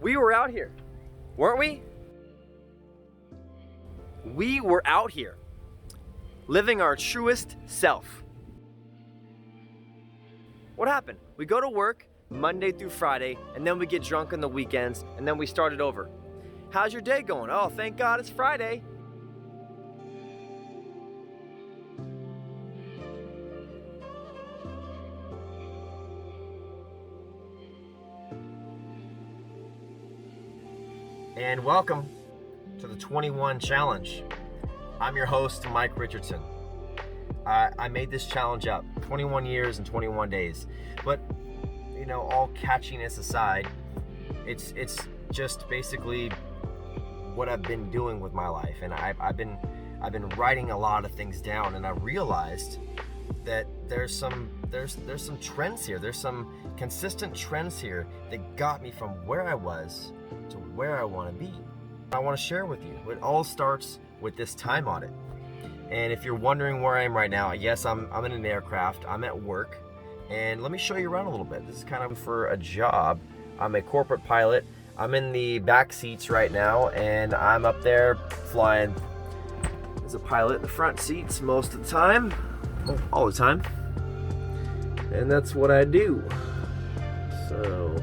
We were out here, weren't we? We were out here, living our truest self. What happened? We go to work Monday through Friday, and then we get drunk on the weekends, and then we start it over. How's your day going? Oh, thank God it's Friday. And welcome to the 21 Challenge. I'm your host, Mike Richardson. I made this challenge up 21 years and 21 days. But, you know, all catchiness aside, it's just basically what I've been doing with my life. And I've been writing a lot of things down, and I realized that there's some trends here. There's some consistent trends here that got me from where I was to where I want to be. I want to share with you. It all starts with this time audit. And if you're wondering where I am right now, yes, I'm in an aircraft. I'm at work, and let me show you around a little bit. This is kind of for a job. I'm a corporate pilot. I'm in the back seats right now, and I'm up there flying as a pilot in the front seats most of the time, all the time. And that's what I do. So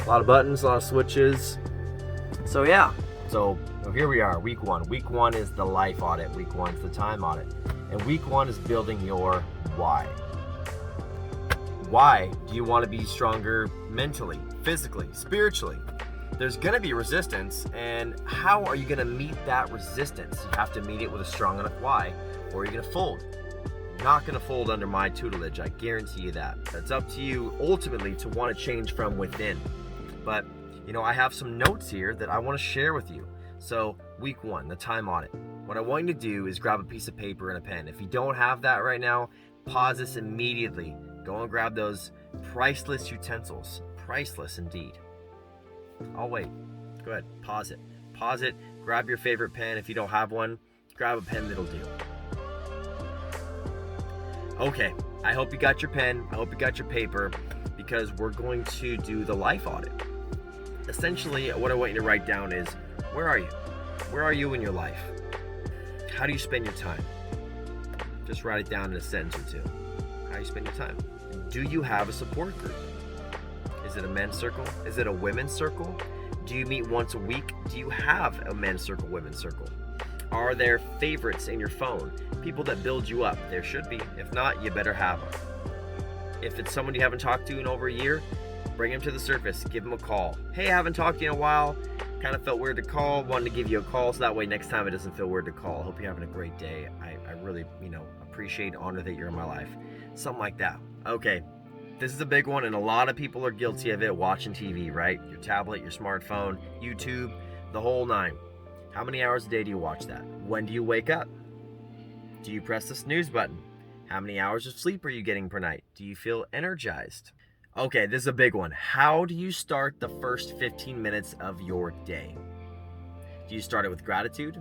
a lot of buttons, a lot of switches. So yeah, so here we are, week one. Week one is the life audit. Week one is the time audit. And week one is building your why. Why do you want to be stronger mentally, physically, spiritually? There's going to be resistance, and how are you going to meet that resistance? You have to meet it with a strong enough why, or you're going to fold. You're not going to fold under my tutelage, I guarantee you that. That's up to you ultimately to want to change from within. But, you know, I have some notes here that I want to share with you. So, week one, the time audit. What I want you to do is grab a piece of paper and a pen. If you don't have that right now, pause this immediately. Go and grab those priceless utensils. Priceless indeed. I'll wait. Go ahead, pause it. Pause it, grab your favorite pen. If you don't have one, grab a pen that'll do. Okay, I hope you got your pen. I hope you got your paper, because we're going to do the life audit. Essentially, what I want you to write down is, where are you? Where are you in your life? How do you spend your time? Just write it down in a sentence or two. How do you spend your time? Do you have a support group? Is it a men's circle? Is it a women's circle? Do you meet once a week? Do you have a men's circle, women's circle? Are there favorites in your phone? People that build you up? There should be. If not, you better have them. If it's someone you haven't talked to in over a year, bring them to the surface. Give them a call. Hey, I haven't talked to you in a while. Kind of felt weird to call. Wanted to give you a call, so that way next time it doesn't feel weird to call. Hope you're having a great day. I really, appreciate and honor that you're in my life. Something like that. Okay. This is a big one, and a lot of people are guilty of it watching TV, right? Your tablet, your smartphone, YouTube, the whole nine. How many hours a day do you watch that? When do you wake up? Do you press the snooze button? How many hours of sleep are you getting per night? Do you feel energized? Okay, this is a big one. How do you start the first 15 minutes of your day? Do you start it with gratitude?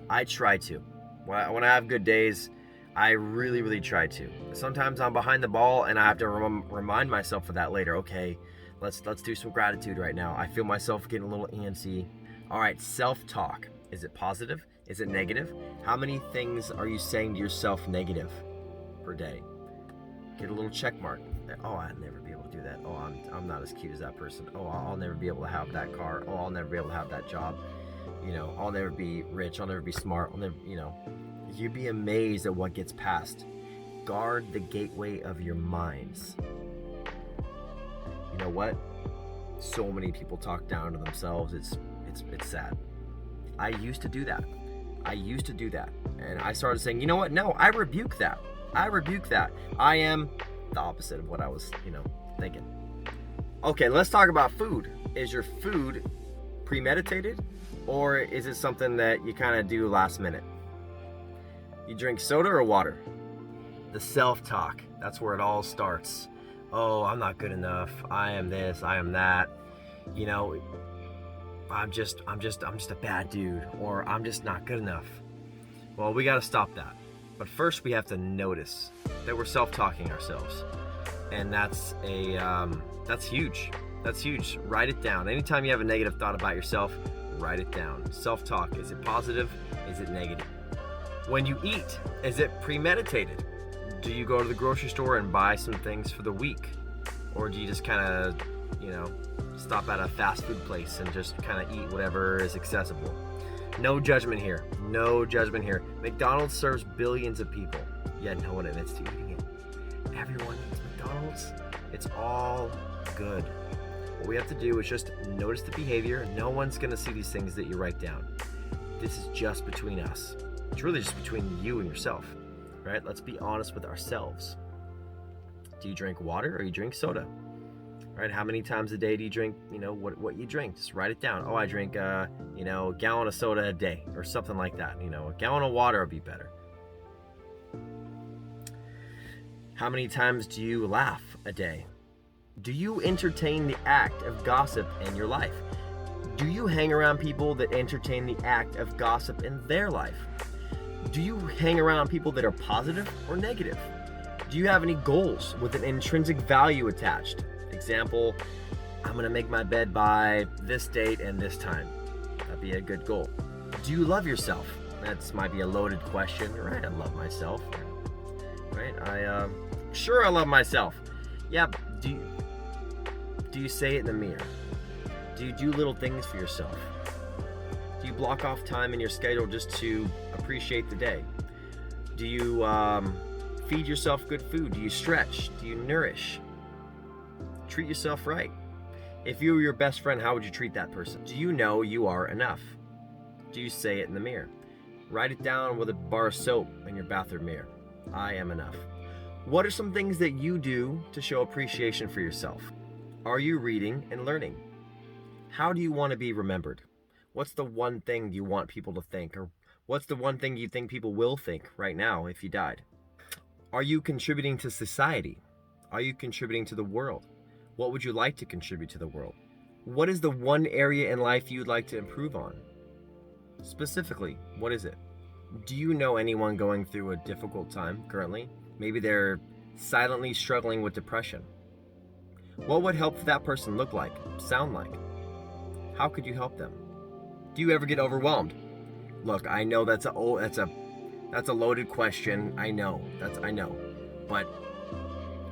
I try to. When I have good days, I really, really try to. Sometimes I'm behind the ball, and I have to remind myself of that later. Okay, let's do some gratitude right now. I feel myself getting a little antsy. All right, self-talk. Is it positive? Is it negative? How many things are you saying to yourself negative per day? Get a little check mark. Oh, I'd never be able to do that. Oh, I'm not as cute as that person. Oh, I'll never be able to have that car. Oh, I'll never be able to have that job. I'll never be rich. I'll never be smart. I'll never, You'd be amazed at what gets past. Guard the gateway of your minds. You know what? So many people talk down to themselves. It's sad. I used to do that. And I started saying, you know what? No, I rebuke that. I am the opposite of what I was, thinking. Okay, let's talk about food. Is your food premeditated, or is it something that you kind of do last minute? You drink soda or water? The self-talk, that's where it all starts. Oh, I'm not good enough. I am this, I am that. I'm just a bad dude, or I'm just not good enough. Well, we got to stop that. But first we have to notice that we're self-talking ourselves. And that's huge. That's huge. Write it down. Anytime you have a negative thought about yourself, write it down. Self-talk, is it positive? Is it negative? When you eat, is it premeditated? Do you go to the grocery store and buy some things for the week? Or do you just kind of, stop at a fast food place and just kind of eat whatever is accessible? No judgment here. No judgment here. McDonald's serves billions of people, yet no one admits to eating it. Everyone eats McDonald's. It's all good. What we have to do is just notice the behavior. No one's going to see these things that you write down. This is just between us. It's really just between you and yourself, right? Let's be honest with ourselves. Do you drink water or you drink soda? Right? How many times a day do you drink, what you drink? Just write it down. Oh, I drink, a gallon of soda a day or something like that. A gallon of water would be better. How many times do you laugh a day? Do you entertain the act of gossip in your life? Do you hang around people that entertain the act of gossip in their life? Do you hang around people that are positive or negative? Do you have any goals with an intrinsic value attached? Example, I'm gonna make my bed by this date and this time. That'd be a good goal. Do you love yourself? That might be a loaded question, right? I love myself, right? Sure, I love myself. Yeah, do you say it in the mirror? Do you do little things for yourself? Do you block off time in your schedule just to appreciate the day? Do you feed yourself good food? Do you stretch? Do you nourish? Treat yourself right. If you were your best friend, how would you treat that person? Do you know you are enough? Do you say it in the mirror? Write it down with a bar of soap in your bathroom mirror. I am enough. What are some things that you do to show appreciation for yourself? Are you reading and learning? How do you want to be remembered? What's the one thing you want people to think? Or what's the one thing you think people will think right now if you died? Are you contributing to society? Are you contributing to the world? What would you like to contribute to the world? What is the one area in life you'd like to improve on? Specifically, what is it? Do you know anyone going through a difficult time currently? Maybe they're silently struggling with depression. What would help that person look like, sound like? How could you help them? Do you ever get overwhelmed? Look, I know that's a loaded question. I know. But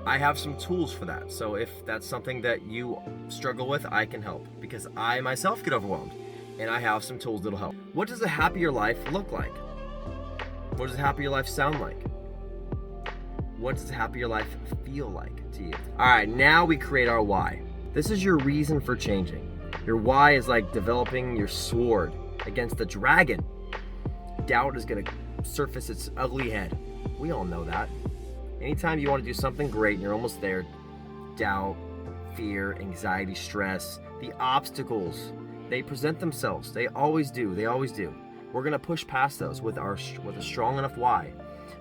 I have some tools for that. So if that's something that you struggle with, I can help, because I myself get overwhelmed and I have some tools that'll help. What does a happier life look like? What does a happier life sound like? What does a happier life feel like to you? All right, now we create our why. This is your reason for changing. Your why is like developing your sword against the dragon. Doubt is gonna surface its ugly head. We all know that. Anytime you want to do something great and you're almost there, doubt, fear, anxiety, stress, the obstacles, they present themselves. They always do. We're going to push past those with a strong enough why.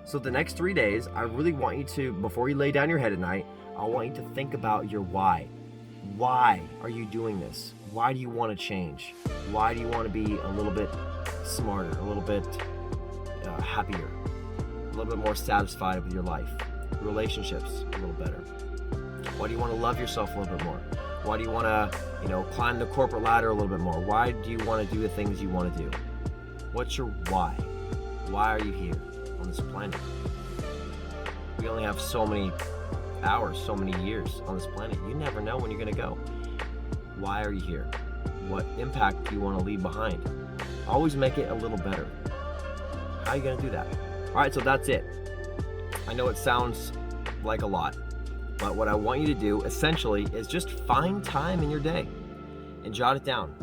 So the next 3 days, I really want you to, before you lay down your head at night, I want you to think about your why. Why are you doing this? Why do you want to change? Why do you want to be a little bit smarter, a little bit happier, a little bit more satisfied with your life? Relationships a little better. Why do you want to love yourself a little bit more? Why do you want to, climb the corporate ladder a little bit more? Why do you want to do the things you want to do? What's your why? Why are you here on this planet? We only have so many hours, so many years on this planet. You never know when you're going to go. Why are you here? What impact do you want to leave behind? Always make it a little better. How are you going to do that? All right, so that's it. I know it sounds like a lot, but what I want you to do essentially is just find time in your day and jot it down.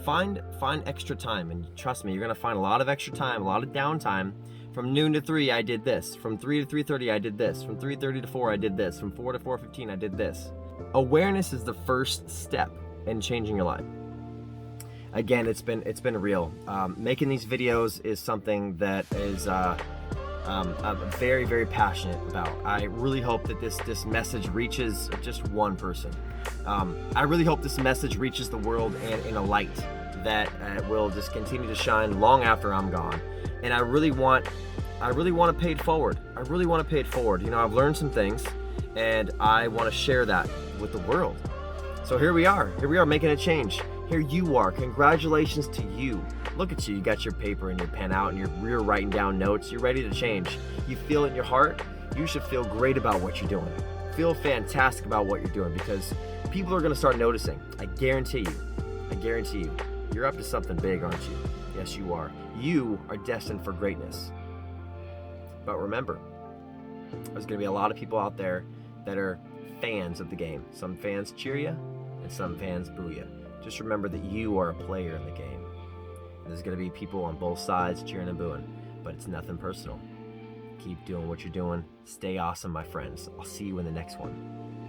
Find extra time, and trust me, you're gonna find a lot of extra time, a lot of downtime. From noon to 3, I did this. From 3 to 3:30, I did this. From 3:30 to 4, I did this. From 4 to 4:15, I did this. Awareness is the first step in changing your life. Again, it's been real. Making these videos is something that is I'm very, very passionate about. I really hope that this message reaches just one person. I really hope this message reaches the world in a light that will just continue to shine long after I'm gone. And I really want to pay it forward. I've learned some things, and I want to share that with the world. So here we are making a change. Here you are. Congratulations to you. Look at you. You got your paper and your pen out and you're writing down notes. You're ready to change. You feel it in your heart. You should feel great about what you're doing. Feel fantastic about what you're doing, because people are going to start noticing. I guarantee you. You're up to something big, aren't you? Yes, you are. You are destined for greatness. But remember, there's going to be a lot of people out there that are fans of the game. Some fans cheer you and some fans boo you. Just remember that you are a player in the game. There's going to be people on both sides cheering and booing, but it's nothing personal. Keep doing what you're doing. Stay awesome, my friends. I'll see you in the next one.